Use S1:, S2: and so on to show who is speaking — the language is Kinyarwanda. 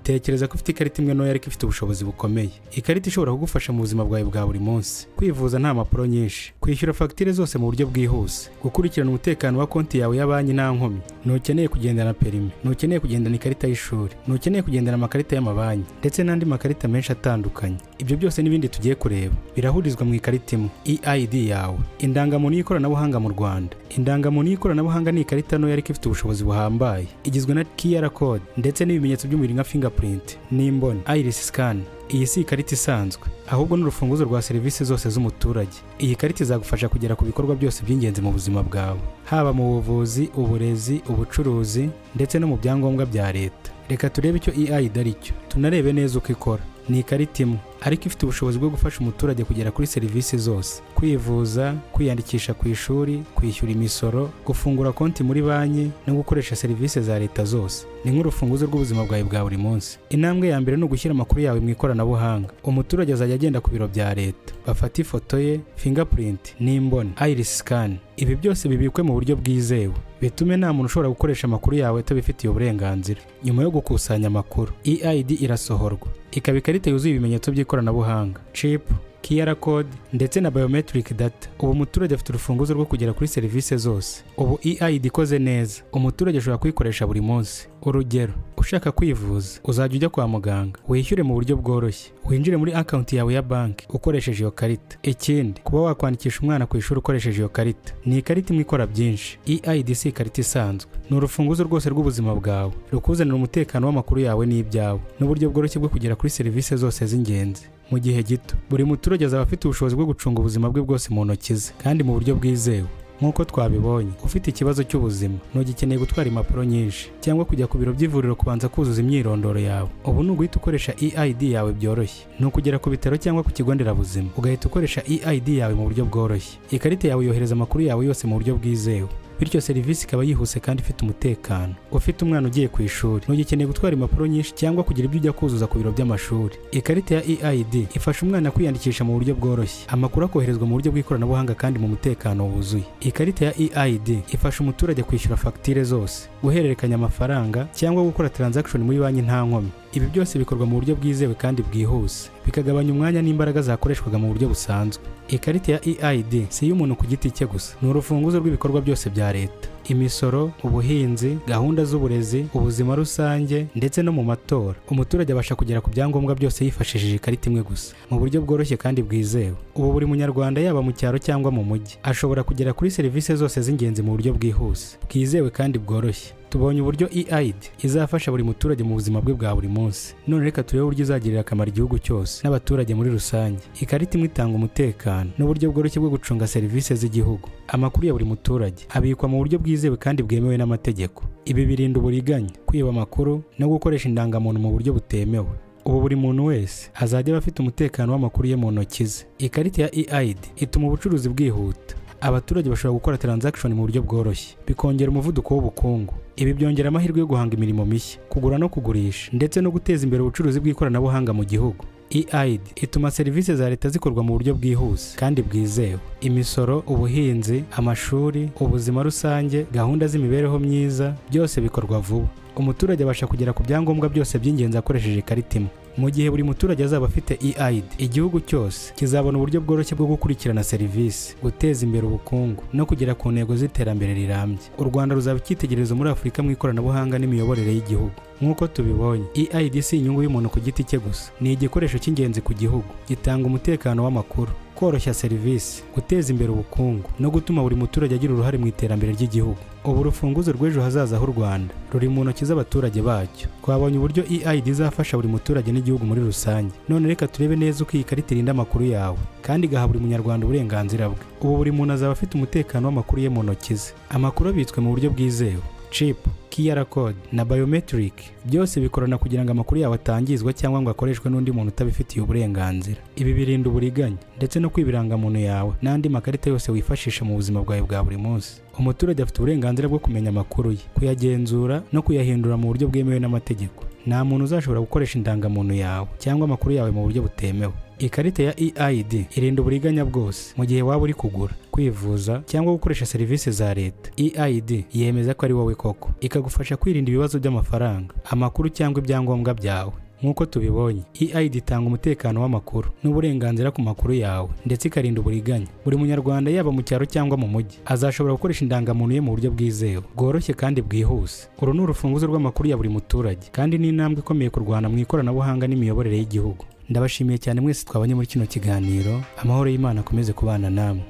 S1: tekereza ko ufite ikarita imwe ntoya ariko ifite ubushobozi bukomeye. Ikarita ishobora kugufasha mu buzima bwawe bwa buri munsi, kwivuza nta mpapuro nyinshi, kwishyura fagitire zose mu buryo bwihuse, gukurikirana umutekano wa konti yawe ya banki nta nkomyi. Ntukeneye kugendana perimi, ntukeneye kugendana ikarita y'ishuri, ntukeneye kugendana amakarita y'amabanki ndetse n'andi makarita menshi atandukanye. Ibyo byose n'ibindi tugiye kureba birahurizwa mu ikarita imwe, EID yawe, indangamuntu y'ikoranabuhanga mu Rwanda. Indangamuntu y'ikoranabuhanga ni ikarita ntoya ariko ifite ubushobozi buhambaye, igizwe na QR code ndetse n'ibimenyetso by'umubiri nka fingerprint n'imboni, iris scan. Iyi si ikarita isanzwe, ahubwo n'urufunguzo rwa serivisi zose z'umuturage. Iyi karita izagufasha kugera ku bikorwa byose by'ingenzi mu buzima bwawe, haba mu buvuzi, uburezi, ubucuruzi ndetse no mu byangombwa bya leta. Reka turebe icyo EID ari cyo, tunarebe neza uko ikora. Ni ikarita imwe ariko ifite ubushobozi bwo gufasha umuturage kugera kuri serivisi zose: kwivuza, kwiyandikisha ku ishuri, kwishyura imisoro, gufungura konti muri banki no gukoresha serivisi za leta zose. Ni nk'urufunguzo rw'ubuzima bwawe bwa buri munsi. Intambwe ya mbere ni ugushyira amakuru yawe mu ikoranabuhanga. Umuturage azajya agenda ku biro bya leta, bafata ifoto ye, fingerprint n'imboni, iris scan. Ibi byose bibikwe mu buryo bwizewe, bitume nta muntu ushobora gukoresha amakuru yawe atabifitiye uburenganzira. Nyuma yo gukusanya amakuru, EID irasohorwa, ikaba ikarita yuzuye ibimenyetso by'ikoranabuhanga, chip, QR code ndetse na biometric data. Ubu umuturage afite urufunguzo rwo kugera kuri serivisi zose. Ubu EID ikoze neza, umuturage ashobora kuyikoresha buri munsi. Urugero, ushaka kwivuza, uzajya ujya kwa muganga, wishyure mu buryo bworoshye, winjire muri account yawe ya banki ukoresheje iyo karita. Ikindi, kuba wakwandikisha umwana ku ishuri ukoresheje iyo karita. Ni ikarita imwe ikora byinshi. EID si ikarita isanzwe, ni urufunguzo rwose rw'ubuzima bwawe, rukuzanira umutekano w'amakuru yawe n'ibyawe n'uburyo bworoshye bwo kugera kuri serivisi zose z'ingenzi mu gihe gito. Buri muturage azaba afite ubushobozi bwo gucunga ubuzima bwe bwose mu ntoki ze kandi mu buryo bwizewe. Nk'uko twabibonye, ufite ikibazo cy'ubuzima ntugikeneye gutwara impapuro nyinshi cyangwa kujya ku biro by'ivuriro kubanza kuzuza imyirondoro yawe. Ubu ni uguhita ukoresha EID yawe byoroshye. Ni ukugera ku bitaro cyangwa ku kigo nderabuzima ugahita ukoresha EID yawe mu buryo bworoshye. Ikarita yawe yohereza amakuru yawe yose mu buryo bwizewe, bityo serivisi ikaba yihuse kandi ifite umutekano. Ufite umwana ugiye ku ishuri, ntugikeneye gutwara impapuro nyinshi cyangwa kugira ibyo ujya kuzuza ku biro by'amashuri. Ikarita ya EID ifasha umwana kwiyandikisha mu buryo bworoshye, amakuru akoherezwa mu buryo bw'ikoranabuhanga kandi mu mutekano wuzuye. Ikarita ya EID ifasha umuturage kwishyura fagitire zose, guhererekanya amafaranga cyangwa gukora transaction muri banki nta nkomyi. Ibi byose bikorwa mu buryo bwizewe kandi bwihuse, bikagabanya umwanya n'imbaraga zakoreshwaga mu buryo busanzwe. Ikarita ya EID si iy'umuntu ku giti cye gusa, ni urufunguzo rw'ibikorwa byose bya leta: imisoro, ubuhinzi, gahunda z'uburezi, ubuzima rusange ndetse no mu matora. Umuturage abasha kugera ku byangombwa byose yifashishije ikarita imwe gusa, mu buryo bworoshye kandi bwizewe. Ubu buri munyarwanda, yaba mu cyaro cyangwa mu mujyi, ashobora kugera kuri serivisi zose z'ingenzi mu buryo bwihuse, bwizewe kandi bworoshye. Tubonye uburyo EID izafasha buri muturage mu buzima bwe bwa buri munsi. None reka turebe uburyo izagirira akamaro igihugu cyose n'abaturage muri rusange. Ikarita imwe itanga umutekano n'uburyo bworoshye bwo gucunga serivisi z'igihugu. Amakuru ya buri muturage abikwa mu buryo bwizewe kandi bwemewe n'amategeko. Ibi birinda uburiganya, kwiba amakuru no gukoresha indangamuntu mu buryo butemewe. Ubu buri muntu wese azajya aba afite umutekano w'amakuru ye mu ntoki ze. Ikarita ya EID ituma ubucuruzi bwihuta. Abaturage bashobora gukora transaction mu buryo bworoshye, bikongera umuvuduko w'ubukungu. Ibi byongera amahirwe yo guhanga imirimo mishya, kugura no kugurisha ndetse no guteza imbere ubucuruzi bw'ikoranabuhanga mu gihugu. EID ituma serivisi za leta zikorwa mu buryo bwihuse kandi bwizewe. Imisoro, ubuhinzi, amashuri, ubuzima rusange, gahunda z'imibereho myiza, byose bikorwa vuba. Umuturage abasha kugera ku byangombwa byose by'ingenzi akoresheje ikarita imwe. Mu gihe buri muturage azaba afite EID, igihugu cyose kizabona uburyo bworoshye bwo gukurikirana serivisi, guteza imbere ubukungu no kugera ku ntego z'iterambere rirambye. U Rwanda ruzaba icyitegererezo muri Afurika mu ikoranabuhanga n'imiyoborere y'igihugu. Nk'uko tubibonye, EID si inyungu y'umuntu ku giti cye gusa, ni igikoresho cy'ingenzi ku gihugu. Gitanga umutekano w'amakuru, koroshya serivisi, guteza imbere ubukungu no gutuma buri muturage agira uruhare mu iterambere ry'igihugu. Ubu urufunguzo rw'ejo hazaza h'u Rwanda ruri mu ntoki z'abaturage bacyo. Twabonye uburyo EID izafasha buri muturage n'igihugu muri rusange. None reka turebe neza uko iyi karita irinda amakuru yawe kandi igaha buri munyarwanda uburenganzira bwe. Ubu buri muntu azaba afite umutekano w'amakuru ye mu ntoki ze. Amakuru abitswe mu buryo bwizewe. Chip, QR code na biometric byose bikorana kugira ngo amakuru yawe atangizwa cyangwa ngo akoreshwe n'undi muntu utabifitiye uburenganzira. Ibi birinda uburiganya ndetse no kwibiranga muntu yawe n'andi makarita yose wifashisha mu buzima bwawe bwa buri munsi. Umuturage afite uburenganzira bwo kumenya amakuru ye, kuyagenzura no kuyahindura mu buryo bwemewe n'amategeko. Nta muntu uzashobora gukoresha indangamuntu yawe cyangwa amakuru yawe mu buryo butemewe. Ikarita ya EID irinda uburiganya bwose mu gihe waba uri kugura, kwivuza cyangwa gukoresha serivisi za leta. EID yemeza ko ari wowe koko, ikagufasha kwirinda ibibazo by'amafaranga, amakuru cyangwa ibyangombwa byawe. Nk'uko tubibonye, EID itanga umutekano w'amakuru n'uburenganzira ku makuru yawe, ndetse ikarinda uburiganya. Buri munyarwanda yaba mu cyaro cyangwa mu mujyi azashobora gukoresha indangamuntu ye mu buryo bwizewe, bworoshye kandi bwihuse. Uru ni urufunguzo rw'amakuru ya buri muturage, kandi ni intambwe ikomeye kurwana mu ikoranabuhanga n'imiyoborere y'igihugu. Ndabashimiye cyane mwese twabanye muri kino kiganiro. Amahoro y'Imana akomeze kubana namwe.